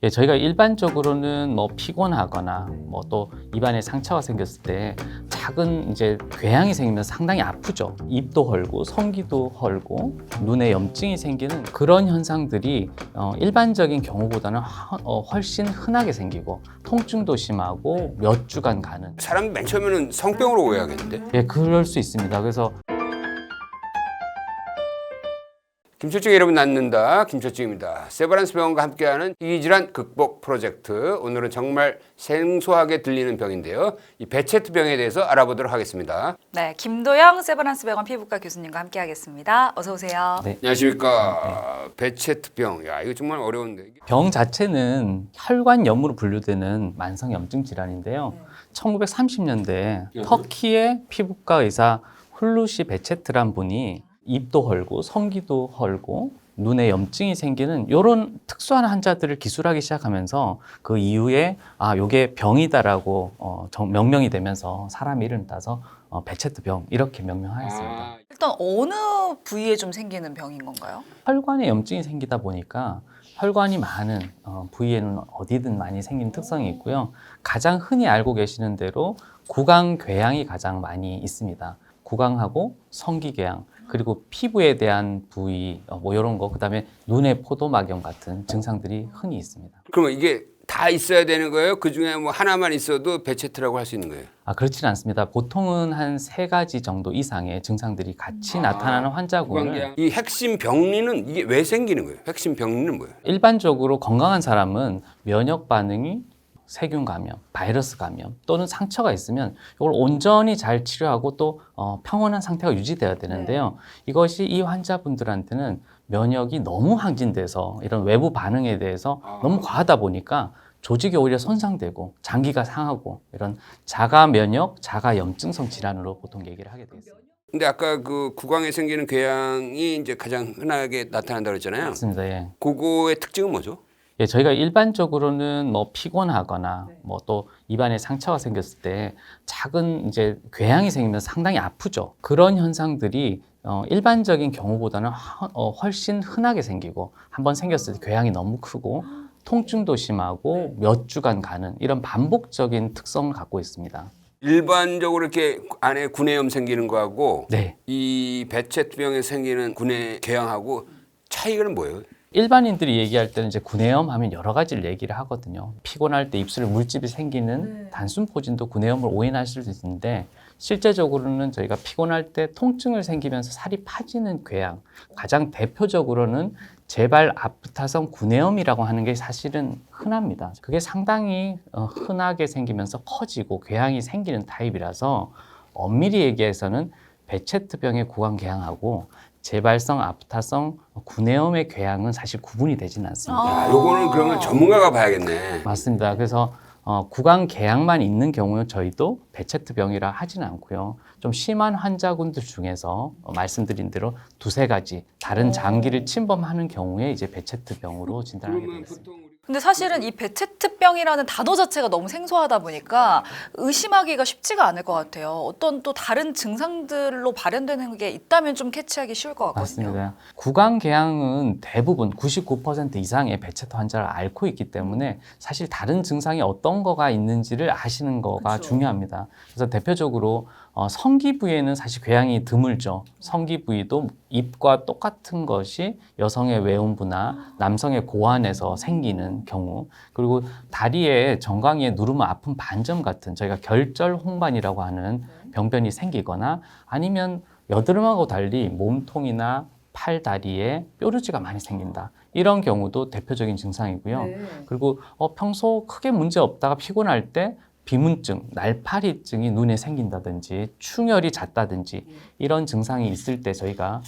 예, 저희가 일반적으로는 뭐 피곤하거나 뭐 또 입안에 상처가 생겼을 때 작은 이제 궤양이 생기면 상당히 아프죠. 입도 헐고 성기도 헐고 눈에 염증이 생기는 그런 현상들이 일반적인 경우보다는 훨씬 흔하게 생기고 통증도 심하고 몇 주간 가는. 사람 맨 처음에는 성병으로 오해하겠는데? 예, 그럴 수 있습니다. 그래서 김철증 여러분 낫는다. 김철증입니다. 세브란스 병원과 함께하는 희귀질환 극복 프로젝트. 오늘은 정말 생소하게 들리는 병인데요. 이 베체트 병에 대해서 알아보도록 하겠습니다. 네, 김도영 세브란스 병원 피부과 교수님과 함께하겠습니다. 어서 오세요. 네. 안녕하십니까. 베체트 병. 야, 이거 정말 어려운데. 병 자체는 혈관염으로 분류되는 만성 염증 질환인데요. 1930년대 터키의 피부과 의사 훌루시 베체트란 분이 입도 헐고 성기도 헐고 눈에 염증이 생기는 이런 특수한 환자들을 기술하기 시작하면서 그 이후에 요게 병이다라고 명명이 되면서 사람 이름 따서 베체트 병 이렇게 명명하였습니다. 일단 어느 부위에 좀 생기는 병인 건가요? 혈관에 염증이 생기다 보니까 혈관이 많은 부위에는 어디든 많이 생기는 특성이 있고요. 가장 흔히 알고 계시는 대로 구강궤양이 가장 많이 있습니다. 구강하고 성기궤양 그리고 피부에 대한 부위 뭐 이런 거 그다음에 눈의 포도막염 같은 증상들이 흔히 있습니다. 그러면 이게 다 있어야 되는 거예요? 그중에 뭐 하나만 있어도 베체트라고 할 수 있는 거예요? 그렇지는 않습니다. 보통은 한 3가지 정도 이상의 증상들이 같이 나타나는 환자군을 이 핵심 병리는 이게 왜 생기는 거예요? 핵심 병리는 뭐예요? 일반적으로 건강한 사람은 면역 반응이 세균 감염, 바이러스 감염 또는 상처가 있으면 이걸 온전히 잘 치료하고 또 평온한 상태가 유지돼야 되는데요. 이것이 이 환자분들한테는 면역이 너무 항진돼서 이런 외부 반응에 대해서 너무 과하다 보니까 조직이 오히려 손상되고 장기가 상하고 이런 자가 면역, 자가 염증성 질환으로 보통 얘기를 하게 되어 있습니다. 근데 아까 그 구강에 생기는 궤양이 이제 가장 흔하게 나타난다고 그랬잖아요. 맞습니다. 예. 그거의 특징은 뭐죠? 예, 저희가 일반적으로는 뭐 피곤하거나 뭐 또 입안에 상처가 생겼을 때 작은 이제 궤양이 생기면 상당히 아프죠. 그런 현상들이 일반적인 경우보다는 훨씬 흔하게 생기고 한번 생겼을 때 궤양이 너무 크고 통증도 심하고 몇 주간 가는 이런 반복적인 특성을 갖고 있습니다. 일반적으로 이렇게 안에 구내염 생기는 거하고 네. 이 베체트병에 생기는 구내 궤양하고 차이는 뭐예요? 일반인들이 얘기할 때는 이제 구내염 하면 여러 가지를 얘기를 하거든요. 피곤할 때 입술에 물집이 생기는 단순 포진도 구내염을 오인하실 수 있는데 실제적으로는 저희가 피곤할 때 통증을 생기면서 살이 파지는 궤양, 가장 대표적으로는 재발 아프타성 구내염이라고 하는 게 사실은 흔합니다. 그게 상당히 흔하게 생기면서 커지고 궤양이 생기는 타입이라서 엄밀히 얘기해서는 베체트병의 구강궤양하고 재발성 아프타성 구내염의 궤양은 사실 구분이 되지는 않습니다. 요거는 그러면 전문가가 봐야겠네. 맞습니다. 그래서 구강궤양만 있는 경우는 저희도 베체트병이라 하지는 않고요. 좀 심한 환자군들 중에서 말씀드린 대로 2-3가지 다른 장기를 침범하는 경우에 이제 베체트병으로 진단하게 되겠습니다. 근데 사실은 이 베체트병이라는 단어 자체가 너무 생소하다 보니까 의심하기가 쉽지가 않을 것 같아요. 어떤 또 다른 증상들로 발현되는 게 있다면 좀 캐치하기 쉬울 것 같거든요. 맞습니다. 구강궤양은 대부분 99% 이상의 베체트 환자를 앓고 있기 때문에 사실 다른 증상이 어떤 거가 있는지를 아시는 거가 그쵸. 중요합니다. 그래서 대표적으로 성기 부위에는 사실 궤양이 드물죠. 성기 부위도 입과 똑같은 것이 여성의 외음부나 남성의 고환에서 생기는 경우, 그리고 다리에 정강이에 누르면 아픈 반점 같은 저희가 결절 홍반이라고 하는 병변이 생기거나 아니면 여드름하고 달리 몸통이나 팔, 다리에 뾰루지가 많이 생긴다. 이런 경우도 대표적인 증상이고요. 그리고 평소 크게 문제 없다가 피곤할 때 비문증, 날파리증이 눈에 생긴다든지 충혈이 잦다든지 이런 증상이 있을 때 저희가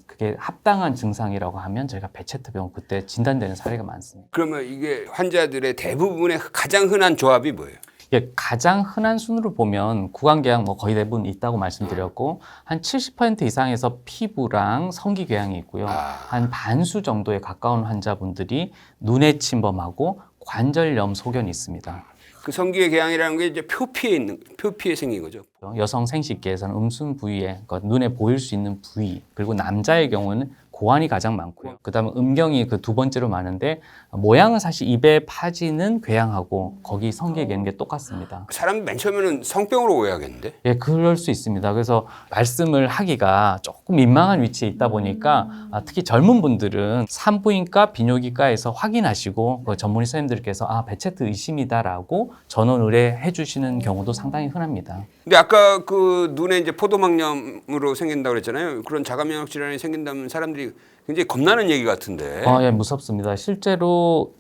그게 합당한 증상이라고 하면 저희가 베체트병 그때 진단되는 사례가 많습니다. 그러면 이게 환자들의 대부분의 가장 흔한 조합이 뭐예요? 예, 가장 흔한 순으로 보면 구강궤양 뭐 거의 대부분 있다고 말씀드렸고 한 70% 이상에서 피부랑 성기궤양이 있고요. 한 반수 정도에 가까운 환자분들이 눈에 침범하고 관절염 소견이 있습니다. 그 성기의 궤양이라는 게 이제 표피에 생긴 거죠. 여성 생식기에서는 음순 부위에, 그러니까 눈에 보일 수 있는 부위, 그리고 남자의 경우는 고환이 가장 많고요. 그다음에 음경이 그 두 번째로 많은데 모양은 사실 입에 파지는 궤양하고 거기 성기에 계는 게 똑같습니다. 사람 맨 처음에는 성병으로 오해하겠는데? 예, 그럴 수 있습니다. 그래서 말씀을 하기가 조금 민망한 위치에 있다 보니까 특히 젊은 분들은 산부인과, 비뇨기과에서 확인하시고 그 전문의 선생님들께서 베체트 의심이다라고 전원 의뢰해 주시는 경우도 상당히 흔합니다. 근데 아까 그 눈에 이제 포도막염으로 생긴다고 그랬잖아요. 그런 자가면역 질환이 생긴다면 사람들이 굉장히 겁나는 얘기 같은데. 예, 무섭습니다. 실제로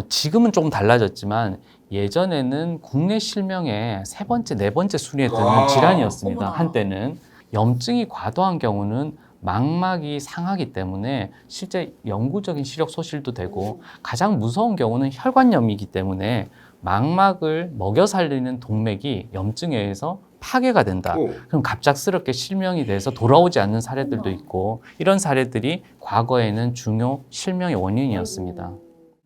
지금은 조금 달라졌지만 예전에는 국내 실명의 세 번째, 네 번째 순위에 드는 질환이었습니다. 어머나. 한때는 염증이 과도한 경우는 망막이 상하기 때문에 실제 영구적인 시력 소실도 되고 가장 무서운 경우는 혈관염이기 때문에 망막을 먹여 살리는 동맥이 염증에 의해서 파괴가 된다. 그럼 갑작스럽게 실명이 돼서 돌아오지 않는 사례들도 있고 이런 사례들이 과거에는 중요 실명의 원인이었습니다.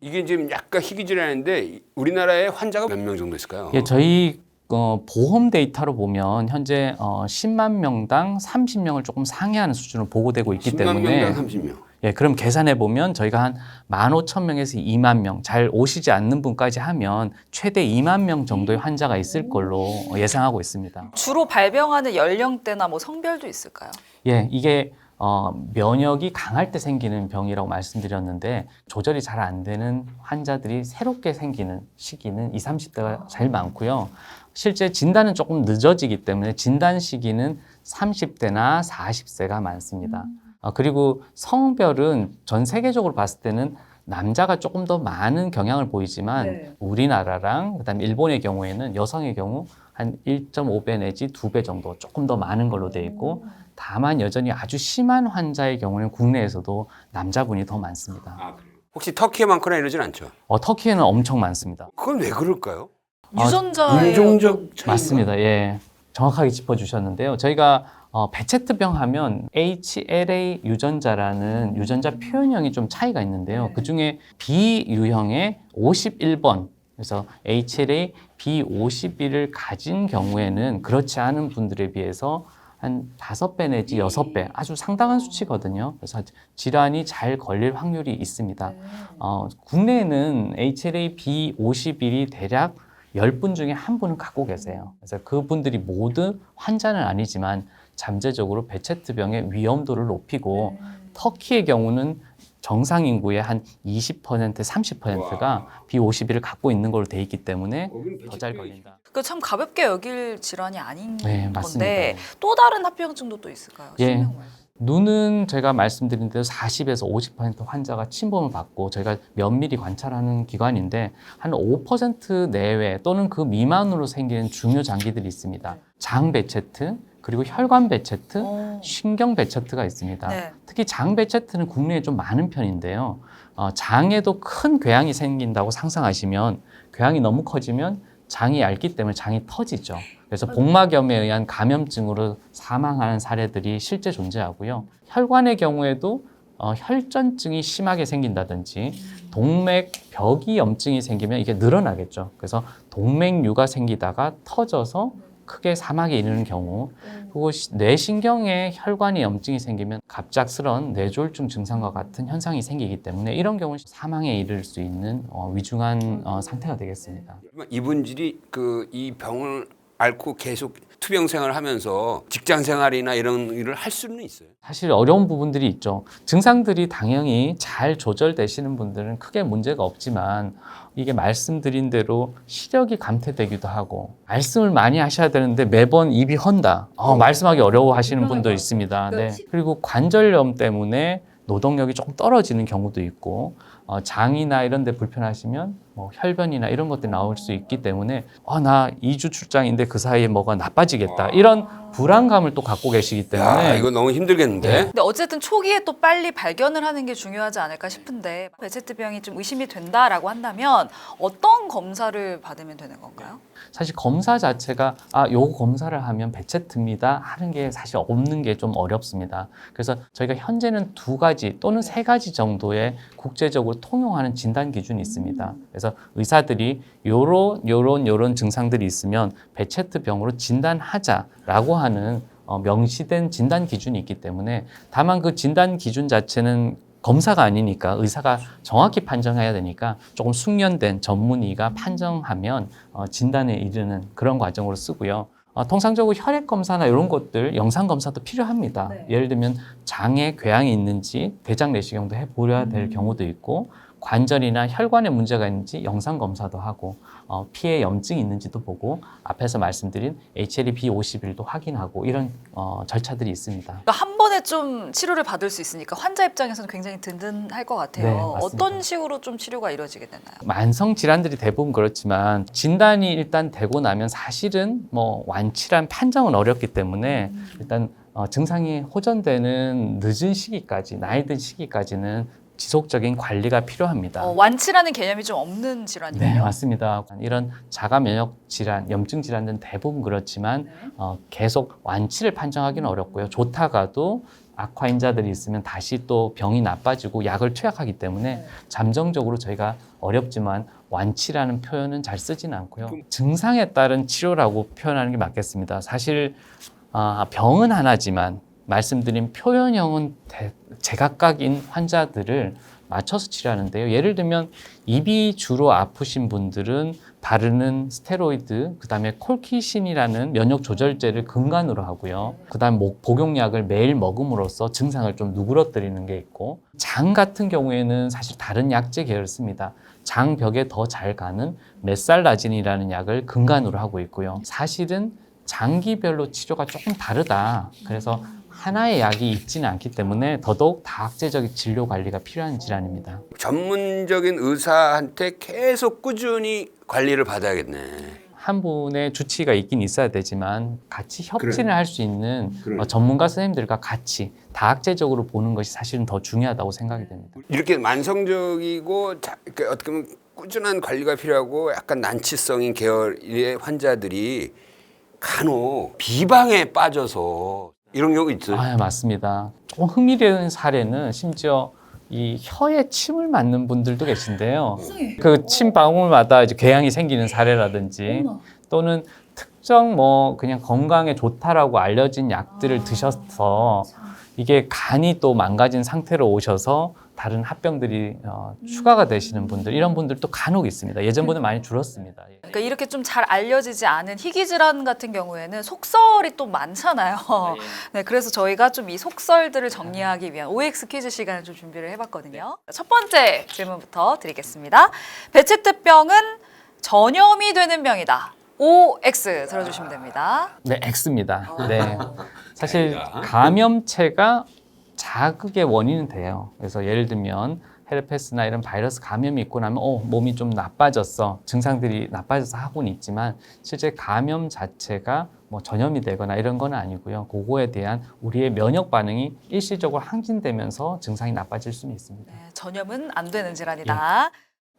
이게 지금 약간 희귀 질환인데 우리나라에 환자가 몇 명 정도 있을까요? 예, 저희 보험 데이터로 보면 현재 10만 명당 30명을 조금 상회하는 수준으로 보고되고 있기 10만 때문에 명당 30명. 예, 그럼 계산해 보면 저희가 한 15,000명에서 2만 명, 잘 오시지 않는 분까지 하면 최대 2만 명 정도의 환자가 있을 걸로 예상하고 있습니다. 주로 발병하는 연령대나 뭐 성별도 있을까요? 예, 이게 면역이 강할 때 생기는 병이라고 말씀드렸는데 조절이 잘 안 되는 환자들이 새롭게 생기는 시기는 20, 30대가 제일 많고요. 실제 진단은 조금 늦어지기 때문에 진단 시기는 30대나 40세가 많습니다. 그리고 성별은 전 세계적으로 봤을 때는 남자가 조금 더 많은 경향을 보이지만 우리나라랑 그다음에 일본의 경우에는 여성의 경우 한 1.5배 내지 2배 정도 조금 더 많은 걸로 되어 있고 다만 여전히 아주 심한 환자의 경우는 국내에서도 남자분이 더 많습니다. 혹시 터키에 많거나 이러진 않죠? 터키에는 엄청 많습니다. 그건 왜 그럴까요? 유전자의 인종적 차이가? 맞습니다. 예, 정확하게 짚어주셨는데요. 저희가 베체트병 하면 HLA 유전자라는 유전자 표현형이 좀 차이가 있는데요. 그중에 B유형의 51번, 그래서 HLA B51을 가진 경우에는 그렇지 않은 분들에 비해서 한 5배 내지 6배 아주 상당한 수치거든요. 그래서 질환이 잘 걸릴 확률이 있습니다. 국내에는 HLA B51이 대략 10분 중에 한 분은 갖고 계세요. 그래서 그분들이 모두 환자는 아니지만 잠재적으로 베체트병의 위험도를 높이고 터키의 경우는 정상 인구의 한 20%, 30%가 B51을 갖고 있는 걸로 돼 있기 때문에 더 잘 걸린다. 그 참 가볍게 여길 질환이 아닌 네, 맞습니다. 건데 또 다른 합병증도 또 있을까요? 예. 실명 말고. 눈은 제가 말씀드린 대로 40에서 50% 환자가 침범을 받고 저희가 면밀히 관찰하는 기관인데 한 5% 내외 또는 그 미만으로 생기는 중요 장기들이 있습니다. 장 베체트, 그리고 혈관 베체트, 신경 베체트가 있습니다. 네. 특히 장 베체트는 국내에 좀 많은 편인데요. 장에도 큰 궤양이 생긴다고 상상하시면 궤양이 너무 커지면 장이 얇기 때문에 장이 터지죠. 그래서 복막염에 의한 감염증으로 사망하는 사례들이 실제 존재하고요. 혈관의 경우에도 혈전증이 심하게 생긴다든지 동맥벽이 염증이 생기면 이게 늘어나겠죠. 그래서 동맥류가 생기다가 터져서 크게 사망에 이르는 경우, 그리고 뇌신경에 혈관이 염증이 생기면 갑작스런 뇌졸중 증상과 같은 현상이 생기기 때문에 이런 경우는 사망에 이를 수 있는 위중한 상태가 되겠습니다. 이분들이 이 병을 앓고 계속 투병 생활을 하면서 직장 생활이나 이런 일을 할 수는 있어요. 사실 어려운 부분들이 있죠. 증상들이 당연히 잘 조절되시는 분들은 크게 문제가 없지만 이게 말씀드린 대로 시력이 감퇴되기도 하고 말씀을 많이 하셔야 되는데 매번 입이 헌다. 말씀하기 어려워하시는 분도 있습니다. 네. 그리고 관절염 때문에 노동력이 조금 떨어지는 경우도 있고 장이나 이런 데 불편하시면 뭐 혈변이나 이런 것들이 나올 수 있기 때문에 나 2주 출장인데 그 사이에 뭐가 나빠지겠다. 이런 불안감을 또 갖고 계시기 때문에 이거 너무 힘들겠는데? 근데 어쨌든 초기에 또 빨리 발견을 하는 게 중요하지 않을까 싶은데 베체트병이 좀 의심이 된다라고 한다면 어떤 검사를 받으면 되는 건가요? 사실 검사 자체가 요 검사를 하면 베체트입니다 하는 게 사실 없는 게 좀 어렵습니다. 그래서 저희가 현재는 2가지 또는 3가지 정도의 국제적으로 통용하는 진단 기준이 있습니다. 그래서 의사들이 요런 증상들이 있으면 베체트병으로 진단하자라고 하는 명시된 진단 기준이 있기 때문에 다만 그 진단 기준 자체는 검사가 아니니까 의사가 정확히 판정해야 되니까 조금 숙련된 전문의가 판정하면 진단에 이르는 그런 과정으로 쓰고요. 통상적으로 혈액 검사나 이런 것들 영상 검사도 필요합니다. 네. 예를 들면 장에 궤양이 있는지 대장 내시경도 해보려야 될 경우도 있고 관절이나 혈관에 문제가 있는지 영상 검사도 하고 피에 염증이 있는지도 보고 앞에서 말씀드린 HLA-B51도 확인하고 이런 절차들이 있습니다. 그러니까 한 번에 좀 치료를 받을 수 있으니까 환자 입장에서는 굉장히 든든할 것 같아요. 네, 맞습니다. 어떤 식으로 좀 치료가 이루어지게 되나요? 만성 질환들이 대부분 그렇지만 진단이 일단 되고 나면 사실은 뭐 완치란 판정은 어렵기 때문에 일단 증상이 호전되는 늦은 시기까지 나이 든 시기까지는 지속적인 관리가 필요합니다. 완치라는 개념이 좀 없는 네, 질환이에요. 맞습니다. 이런 자가 면역 질환, 염증 질환들은 대부분 그렇지만 계속 완치를 판정하기는 어렵고요. 좋다가도 악화인자들이 있으면 다시 또 병이 나빠지고 약을 투약하기 때문에 잠정적으로 저희가 어렵지만 완치라는 표현은 잘 쓰지는 않고요. 증상에 따른 치료라고 표현하는 게 맞겠습니다. 사실 병은 하나지만 말씀드린 표현형은 제각각인 환자들을 맞춰서 치료하는데요. 예를 들면 입이 주로 아프신 분들은 바르는 스테로이드, 그다음에 콜키신이라는 면역 조절제를 근간으로 하고요. 그다음 복용약을 매일 먹음으로써 증상을 좀 누그러뜨리는 게 있고, 장 같은 경우에는 사실 다른 약제 계열을 씁니다. 장벽에 더 잘 가는 메살라진이라는 약을 근간으로 하고 있고요. 사실은 장기별로 치료가 조금 다르다. 그래서 하나의 약이 있지는 않기 때문에 더더욱 다학제적인 진료 관리가 필요한 질환입니다. 전문적인 의사한테 계속 꾸준히 관리를 받아야겠네. 한 분의 주치의가 있긴 있어야 되지만 같이 협진을 할 수 있는 그래. 전문가 선생님들과 같이 다학제적으로 보는 것이 사실은 더 중요하다고 생각이 됩니다. 이렇게 만성적이고 그러니까 어떻게 보면 꾸준한 관리가 필요하고 약간 난치성인 계열의 환자들이 간혹 비방에 빠져서 이런 경우 있어요. 맞습니다. 조금 흥미로운 사례는 심지어 이 혀에 침을 맞는 분들도 계신데요. 그 침 방울마다 이제 궤양이 생기는 사례라든지 또는 특정 그냥 건강에 좋다라고 알려진 약들을 드셔서 이게 간이 또 망가진 상태로 오셔서 다른 합병들이 추가가 되시는 분들, 이런 분들도 간혹 있습니다. 예전보다 많이 줄었습니다. 그러니까 이렇게 좀 잘 알려지지 않은 희귀 질환 같은 경우에는 속설이 또 많잖아요. 네, 그래서 저희가 좀 이 속설들을 정리하기 위한 OX 퀴즈 시간을 좀 준비를 해봤거든요. 첫 번째 질문부터 드리겠습니다. 베체트병은 전염이 되는 병이다. OX 들어주시면 됩니다. 네, X입니다. 네. 사실 감염체가 자극의 원인은 돼요. 그래서 예를 들면 헤르페스나 이런 바이러스 감염이 있고 나면 몸이 좀 나빠졌어, 증상들이 나빠져서 하고는 있지만 실제 감염 자체가 전염이 되거나 이런 건 아니고요. 그거에 대한 우리의 면역 반응이 일시적으로 항진되면서 증상이 나빠질 수는 있습니다. 네, 전염은 안 되는 질환이다.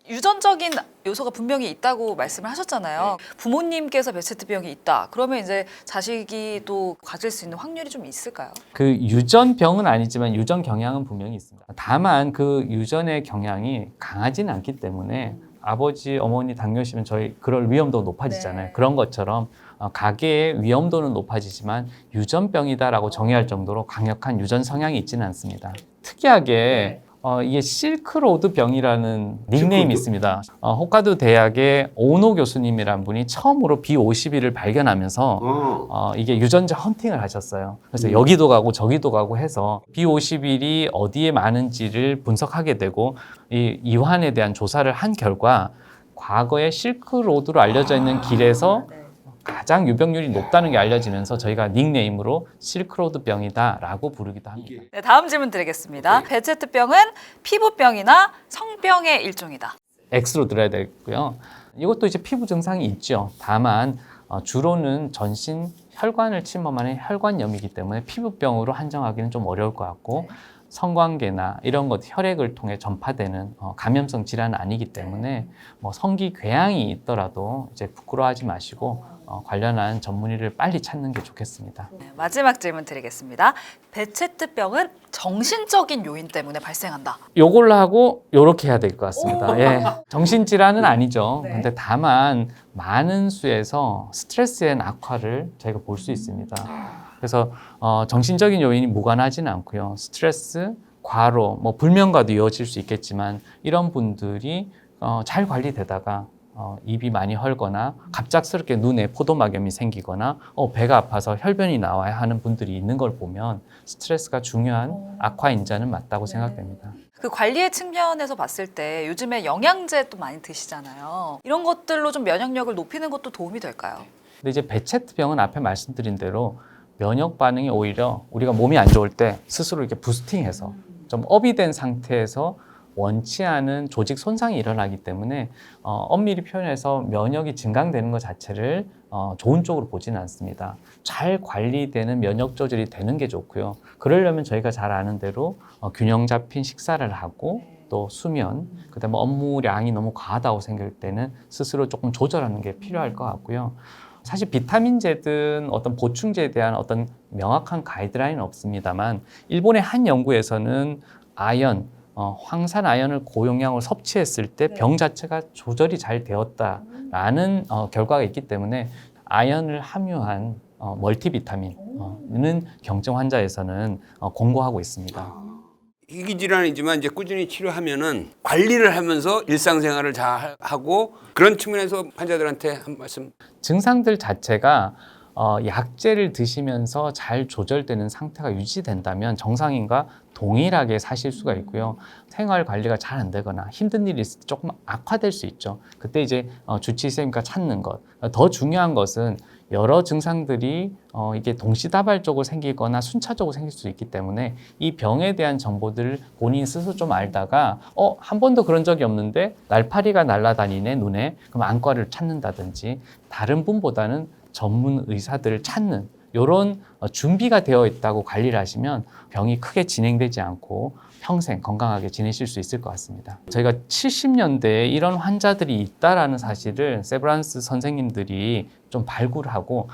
유전적인 요소가 분명히 있다고 말씀을 하셨잖아요. 부모님께서 베체트병이 있다. 그러면 이제 자식이 또 가질 수 있는 확률이 좀 있을까요? 그 유전병은 아니지만 유전 경향은 분명히 있습니다. 다만 그 유전의 경향이 강하지는 않기 때문에 아버지, 어머니 당뇨시면 저희 그럴 위험도 높아지잖아요. 네. 그런 것처럼 가계의 위험도는 높아지지만 유전병이다라고 정의할 정도로 강력한 유전 성향이 있지는 않습니다. 특이하게 이게 실크로드 병이라는 닉네임이 있습니다. 홋카이도 대학의 오노 교수님이란 분이 처음으로 B51을 발견하면서 이게 유전자 헌팅을 하셨어요. 그래서 여기도 가고 저기도 가고 해서 B51이 어디에 많은지를 분석하게 되고 이 이환에 대한 조사를 한 결과 과거에 실크로드로 알려져 있는 길에서 가장 유병률이 높다는 게 알려지면서 저희가 닉네임으로 실크로드 병이다라고 부르기도 합니다. 네, 다음 질문 드리겠습니다. 베체트병은 피부병이나 성병의 일종이다. X로 들어야 되고요. 이것도 이제 피부 증상이 있죠. 다만 주로는 전신 혈관을 침범하는 혈관염이기 때문에 피부병으로 한정하기는 좀 어려울 것 같고 성관계나 이런 것 혈액을 통해 전파되는 감염성 질환은 아니기 때문에 성기 궤양이 있더라도 이제 부끄러워하지 마시고 관련한 전문의를 빨리 찾는 게 좋겠습니다. 네, 마지막 질문 드리겠습니다. 베체트병은 정신적인 요인 때문에 발생한다. 요걸로 하고 요렇게 해야 될 것 같습니다. 예. 정신질환은 아니죠. 네. 근데 다만 많은 수에서 스트레스의 악화를 저희가 볼 수 있습니다. 그래서 정신적인 요인이 무관하지는 않고요. 스트레스, 과로, 뭐 불면과도 이어질 수 있겠지만 이런 분들이 잘 관리되다가 입이 많이 헐거나 갑작스럽게 눈에 포도막염이 생기거나 배가 아파서 혈변이 나와야 하는 분들이 있는 걸 보면 스트레스가 중요한 악화 인자는 맞다고 생각됩니다. 그 관리의 측면에서 봤을 때 요즘에 영양제 또 많이 드시잖아요. 이런 것들로 좀 면역력을 높이는 것도 도움이 될까요? 근데 이제 베체트병은 앞에 말씀드린 대로 면역 반응이 오히려 우리가 몸이 안 좋을 때 스스로 이렇게 부스팅해서 좀 업이 된 상태에서 원치 않은 조직 손상이 일어나기 때문에 엄밀히 표현해서 면역이 증강되는 것 자체를 좋은 쪽으로 보지는 않습니다. 잘 관리되는 면역 조절이 되는 게 좋고요. 그러려면 저희가 잘 아는 대로 균형 잡힌 식사를 하고 또 수면, 그다음에 업무량이 너무 과하다고 생길 때는 스스로 조금 조절하는 게 필요할 것 같고요. 사실 비타민제든 어떤 보충제에 대한 어떤 명확한 가이드라인은 없습니다만 일본의 한 연구에서는 황산 아연을 고용량으로 섭취했을 때 병 자체가 조절이 잘 되었다라는 결과가 있기 때문에 아연을 함유한 멀티비타민은 경증 환자에서는 권고하고 있습니다. 희귀질환이지만 이제 꾸준히 치료하면은 관리를 하면서 일상생활을 잘 하고 그런 측면에서 환자들한테 한 말씀. 증상들 자체가 약제를 드시면서 잘 조절되는 상태가 유지된다면 정상인과 동일하게 사실 수가 있고요. 생활 관리가 잘 안 되거나 힘든 일이 있을 때 조금 악화될 수 있죠. 그때 이제 주치의쌤과 찾는 것. 더 중요한 것은 여러 증상들이 이게 동시다발적으로 생기거나 순차적으로 생길 수 있기 때문에 이 병에 대한 정보들을 본인 스스로 좀 알다가 한 번도 그런 적이 없는데 날파리가 날아다니네 눈에 그럼 안과를 찾는다든지 다른 분보다는 전문 의사들을 찾는 이런 준비가 되어 있다고 관리를 하시면 병이 크게 진행되지 않고 평생 건강하게 지내실 수 있을 것 같습니다. 저희가 70년대에 이런 환자들이 있다라는 사실을 세브란스 선생님들이 좀 발굴하고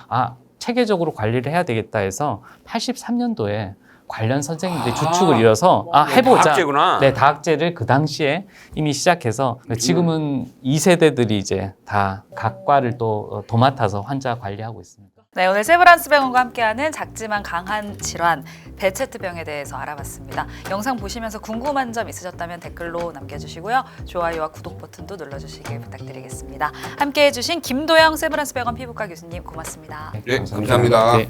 체계적으로 관리를 해야 되겠다 해서 83년도에 관련 선생님들이 주축을 이뤄서 해보자. 다학제구나. 네, 다학제를 그 당시에 이미 시작해서 지금은 2세대들이 이제 다 각 과를 또 도맡아서 환자 관리하고 있습니다. 네, 오늘 세브란스 병원과 함께하는 작지만 강한 질환 베체트병에 대해서 알아봤습니다. 영상 보시면서 궁금한 점 있으셨다면 댓글로 남겨주시고요. 좋아요와 구독 버튼도 눌러주시길 부탁드리겠습니다. 함께해 주신 김도영 세브란스 병원 피부과 교수님 고맙습니다. 네, 감사합니다. 네.